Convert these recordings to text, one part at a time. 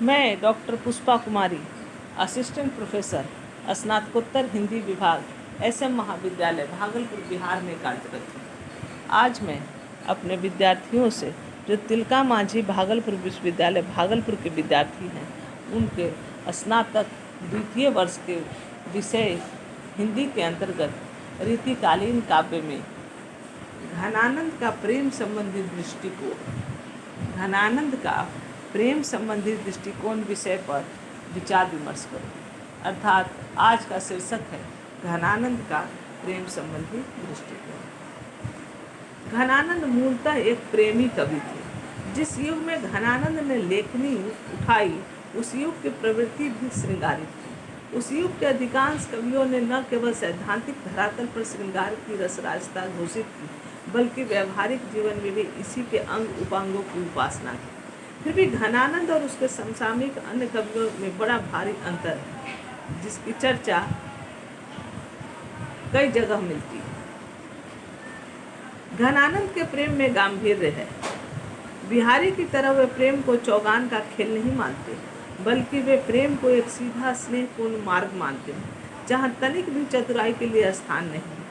मैं डॉक्टर पुष्पा कुमारी, assistant professor, स्नातकोत्तर हिंदी विभाग, SM महाविद्यालय भागलपुर बिहार में कार्यरत हूँ। आज मैं अपने विद्यार्थियों से, जो तिलका मांझी भागलपुर विश्वविद्यालय भागलपुर के विद्यार्थी हैं, उनके स्नातक द्वितीय वर्ष के विषय हिंदी के अंतर्गत रीतिकालीन काव्य में घनानंद का प्रेम संबंधी दृष्टिकोण विषय पर विचार विमर्श करो। अर्थात आज का शीर्षक है घनानंद का प्रेम संबंधी दृष्टिकोण। घनानंद मूलतः एक प्रेमी कवि थे। जिस युग में घनानंद ने लेखनी उठाई, उस युग की प्रवृत्ति भी श्रृंगारित थी। उस युग के अधिकांश कवियों ने न केवल सैद्धांतिक धरातल पर श्रृंगार की रसराजता घोषित की, बल्कि व्यवहारिक जीवन में भी इसी के अंग उपांगों की उपासना की। फिर भी घनानंद और उसके समसामयिक अन्य कवियों में बड़ा भारी अंतर है, जिसकी चर्चा कई जगह मिलती है। घनानंद के प्रेम में गांभीर्य है। बिहारी की तरह वे प्रेम को चौगान का खेल नहीं मानते, बल्कि वे प्रेम को एक सीधा स्नेहपूर्ण मार्ग मानते हैं, जहाँ तनिक भी चतुराई के लिए स्थान नहीं है।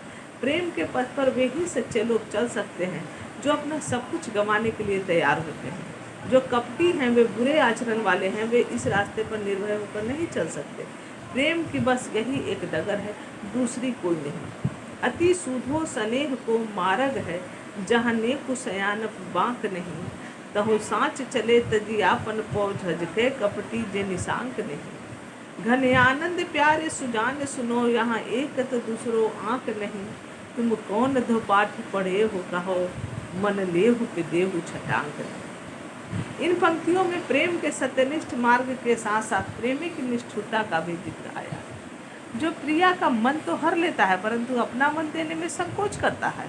प्रेम के पथ पर वे ही सच्चे लोग चल सकते हैं जो अपना सब कुछ गंवाने के लिए तैयार होते हैं। जो कपटी हैं, वे बुरे आचरण वाले हैं, वे इस रास्ते पर निर्भय होकर नहीं चल सकते। प्रेम की बस यही एक डगर है, दूसरी कोई नहीं। अति सूधो स्नेह को मार्ग है, जहाँ नेकु सयानप बांक नहीं। तहु साँच चले तजियापन पौ झजके, कपटी जे निशांक नहीं। घने आनंद प्यारे सुजान सुनो, यहाँ एक तो दूसरो आँक नहीं। तुम कौन धो पाठ पढ़े हो, कहो मन लेहु पे देहु छटांक नहीं। इन पंक्तियों में प्रेम के सत्यनिष्ठ मार्ग के साथ साथ प्रेमी की निष्ठुरता का भी जिक्र आया। जो प्रिया का मन तो हर लेता है, परंतु अपना मन देने में संकोच करता है।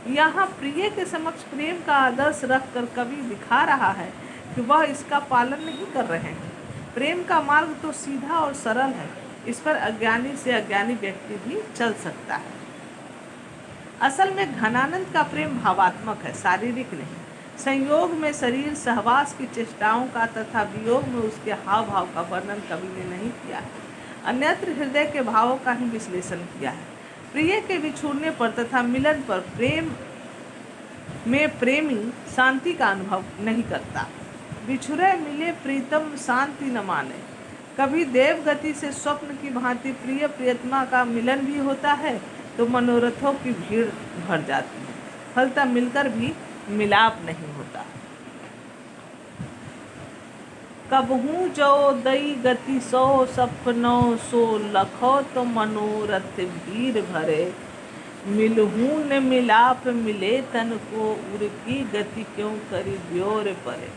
यहाँ प्रिय के समक्ष प्रेम का आदर्श रखकर कवि दिखा रहा है कि वह इसका पालन नहीं कर रहे हैं। प्रेम का मार्ग तो सीधा और सरल है, इस पर अज्ञानी से अज्ञानी व्यक्ति भी चल सकता है। असल में घनानंद का प्रेम भावात्मक है, शारीरिक नहीं। संयोग में शरीर सहवास की चेष्टाओं का तथा वियोग में उसके हाव भाव का वर्णन कवि ने नहीं किया है, अन्यत्र हृदय के भावों का ही विश्लेषण किया है। प्रिय के बिछुड़ने पर तथा मिलन पर प्रेम में प्रेमी शांति का अनुभव नहीं करता। बिछुड़े मिले प्रीतम शांति न माने। कभी देवगति से स्वप्न की भांति प्रिय प्रियतमा का मिलन भी होता है तो मनोरथों की भीड़ भर जाती है, फलता मिलकर भी मिलाप नहीं होता। कबहू जो दई गति सो सपनों सो लखो, तो मनोरथ भीड़ भरे। मिलहू न मिलाप मिले तन को, उड़की गति क्यों करी ब्योर परे।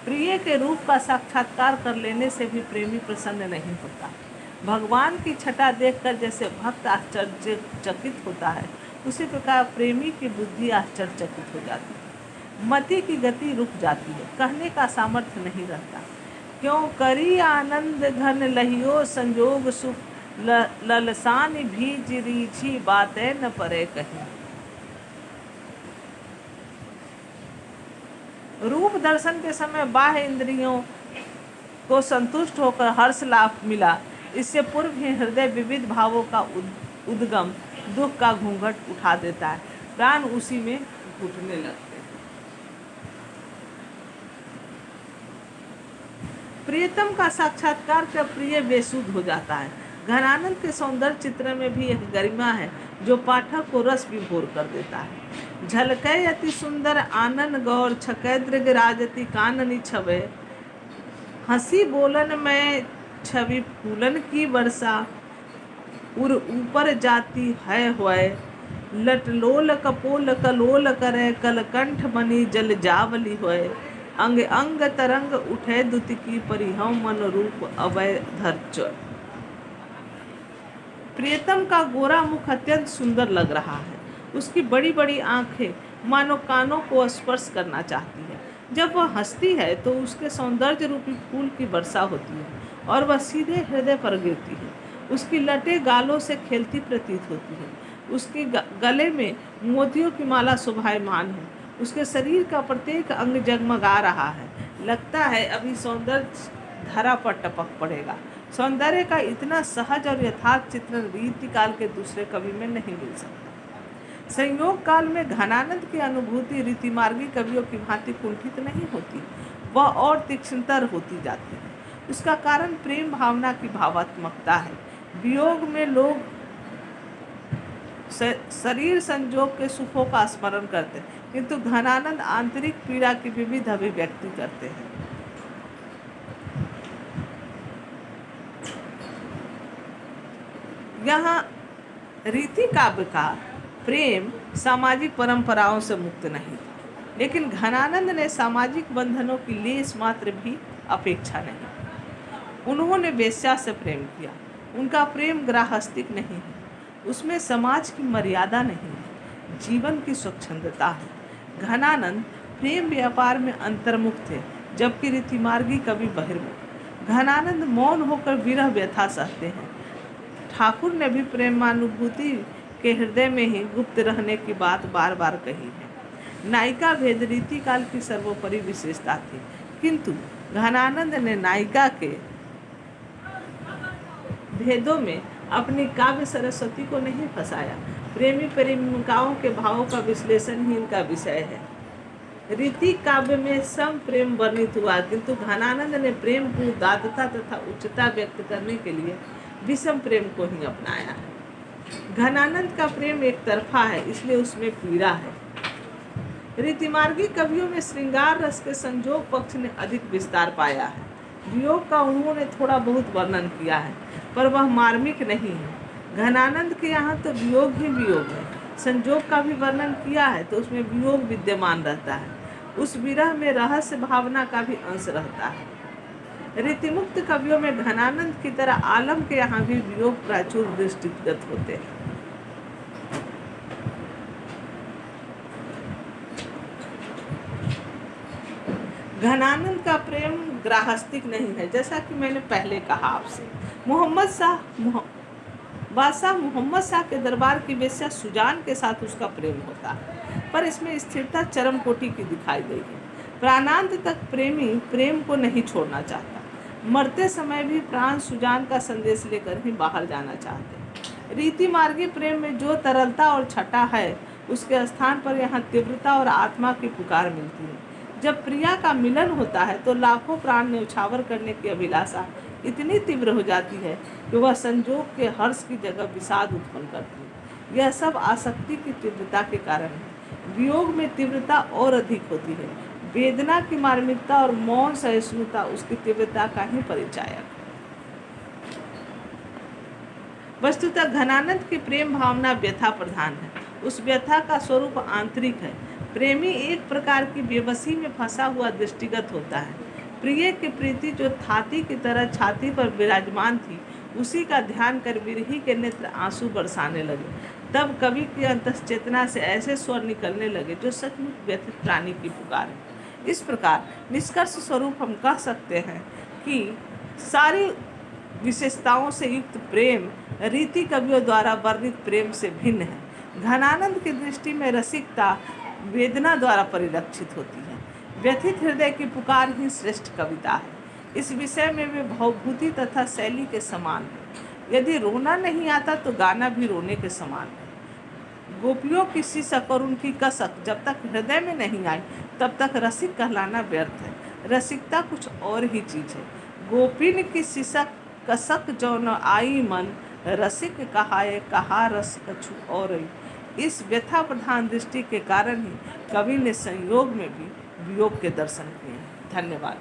प्रिय के रूप का साक्षात्कार कर लेने से भी प्रेमी प्रसन्न नहीं होता। भगवान की छटा देखकर जैसे भक्त आश्चर्यचकित होता है, उसी प्रकार प्रेमी की बुद्धि आश्चर्यचकित हो जाती है। मति की गति रुक जाती है, कहने का सामर्थ्य नहीं रहता। क्यों करी आनंद घन लहियो संजोग सुख, ललसान भीज रीझी बातें न परे कहीं। रूप दर्शन के समय बाह्य इंद्रियों को संतुष्ट होकर हर्ष लाभ मिला, इससे पूर्व ही हृदय विविध भावों का उद्गम दुख का घूंघट उठा देता है, प्राण उसी में घुटने लगते हैं। प्रियतम का साक्षात्कार कर प्रिय बेसुध हो जाता है। घनानंद के सौंदर्य चित्र में भी एक गरिमा है जो पाठक को रस विभोर कर देता है। झलकै अति सुंदर आनन गौर, छकै दृग राजति काननी छवे। हंसी बोलन में छवि फूलन की वर्षा, उर ऊपर जाती है होय। लटलोल कपोल कलोल करे, कलकंठ मणि जल जावली होय। अंग अंग तरंग उठे दुति की, परिहव मन रूप अवय धर्च। प्रियतम का गोरा मुख अत्यंत सुंदर लग रहा है। उसकी बड़ी बड़ी आंखें मानो कानों को स्पर्श करना चाहती है। जब वह हंसती है तो उसके सौंदर्य रूपी फूल की वर्षा होती है और वह सीधे हृदय पर गिरती है। उसकी लटें गालों से खेलती प्रतीत होती है। उसके गले में मोतियों की माला शोभायमान है। उसके शरीर का प्रत्येक अंग जगमगा रहा है। लगता है अभी सौंदर्य धरा पर टपक पड़ेगा। सौंदर्य का इतना सहज और यथार्थ चित्रण रीतिकाल के दूसरे कवि में नहीं मिल सकता। संयोग काल में घनानंद की अनुभूति रीतिमार्गी कवियों की भांति कुंठित नहीं होती, वह और तीक्ष्णतर होती जाती है। उसका कारण प्रेम भावना की भावात्मकता है। वियोग में लोग शरीर संजोग के सुखों का स्मरण करते हैं, किंतु घनानंद आंतरिक पीड़ा की विविध अभिव्यक्ति करते हैं। यहाँ रीति काव्य का प्रेम सामाजिक परंपराओं से मुक्त नहीं था, लेकिन घनानंद ने सामाजिक बंधनों की लेस मात्र भी अपेक्षा नहीं। उन्होंने वेश्या से प्रेम किया। उनका प्रेम ग्राहस्तिक नहीं है, उसमें समाज की मर्यादा नहीं है, जीवन की स्वच्छंदता है। घनानंद प्रेम व्यापार में अंतर्मुख थे, जबकि रीतिमार्गी कवि बहिर्मुख। घनानंद मौन होकर विरह व्यथा सहते हैं। ठाकुर ने भी प्रेमानुभूति के हृदय में ही गुप्त रहने की बात बार बार कही है। नायिका भेद रीति काल की सर्वोपरि विशेषता थी, किंतु घनानंद ने नायिका के भेदों में अपनी काव्य सरस्वती को नहीं फंसाया। प्रेमी प्रेमिकाओं के भावों का विश्लेषण ही इनका विषय है। रीति काव्य में सम प्रेम वर्णित हुआ, किंतु घनानंद ने प्रेम की उदात्तता तथा उच्चता व्यक्त करने के लिए विषम प्रेम को ही अपनाया है। घनानंद का प्रेम एक तरफा है, इसलिए उसमें पीड़ा है। रीतिमार्गी कवियों में श्रृंगार रस के संजोग पक्ष ने अधिक विस्तार पाया है। वियोग का उन्होंने थोड़ा बहुत वर्णन किया है, पर वह मार्मिक नहीं है। घनानंद के यहाँ तो वियोग ही वियोग है। संजोग का भी वर्णन किया है तो उसमें वियोग विद्यमान रहता है, उस विरह में रहस्य भावना का भी अंश रहता है। रीतिमुक्त कवियों में घनानंद की तरह आलम के यहाँ भी वियोग प्राचुर दृष्टिगत होते हैं। घनानंद का प्रेम ग्राहस्तिक नहीं है, जैसा कि मैंने पहले कहा आपसे। बादशाह मोहम्मद शाह के दरबार की वेश्या सुजान के साथ उसका प्रेम होता है, पर इसमें स्थिरता चरम कोटि की दिखाई गई है। प्राणांत तक प्रेमी प्रेम को नहीं छोड़ना चाहता, मरते समय भी प्राण सुजान का संदेश लेकर ही बाहर जाना चाहते। रीति मार्गी प्रेम में जो तरलता और छटा है, उसके स्थान पर यहाँ तीव्रता और आत्मा की पुकार मिलती है। जब प्रिया का मिलन होता है तो लाखों प्राण न्यौछावर करने की अभिलाषा इतनी तीव्र हो जाती है कि वह संजोग के हर्ष की जगह विषाद उत्पन्न करती है। यह सब आसक्ति की तीव्रता के कारण है। वियोग में तीव्रता और अधिक होती है। वेदना की मार्मिकता और मौन सहिष्णुता उसकी तीव्रता का ही परिचायक। वस्तुतः घनानंद की प्रेम भावना व्यथा प्रधान है। उस व्यथा का स्वरूप आंतरिक है। प्रेमी एक प्रकार की बेबसी में फंसा हुआ दृष्टिगत होता है। प्रिय की प्रीति जो थाती की तरह छाती पर विराजमान थी, उसी का ध्यान कर विरही के नेत्र आंसू बरसाने लगे। तब कवि की अंतश्चेतना से ऐसे स्वर निकलने लगे जो सचमुच व्यथित प्राणी की पुकार है। इस प्रकार निष्कर्ष स्वरूप हम कह सकते हैं कि सारी विशेषताओं से युक्त प्रेम रीति कवियों द्वारा वर्णित प्रेम से भिन्न है। घनानंद की दृष्टि में रसिकता वेदना द्वारा परिलक्षित होती है। व्यथित हृदय की पुकार ही श्रेष्ठ कविता है। इस विषय में वे भावभूति तथा शैली के समान है। यदि रोना नहीं आता तो गाना भी रोने के समान है। गोपियों की सिसक और उनकी कसक जब तक हृदय में नहीं आई, तब तक रसिक कहलाना व्यर्थ है। रसिकता कुछ और ही चीज है। गोपिन की सिसक कसक जो न आई मन, रसिक कहाए कहा रस कछु और। इस व्यथा प्रधान दृष्टि के कारण ही कवि ने संयोग में भी वियोग के दर्शन किए हैं। धन्यवाद।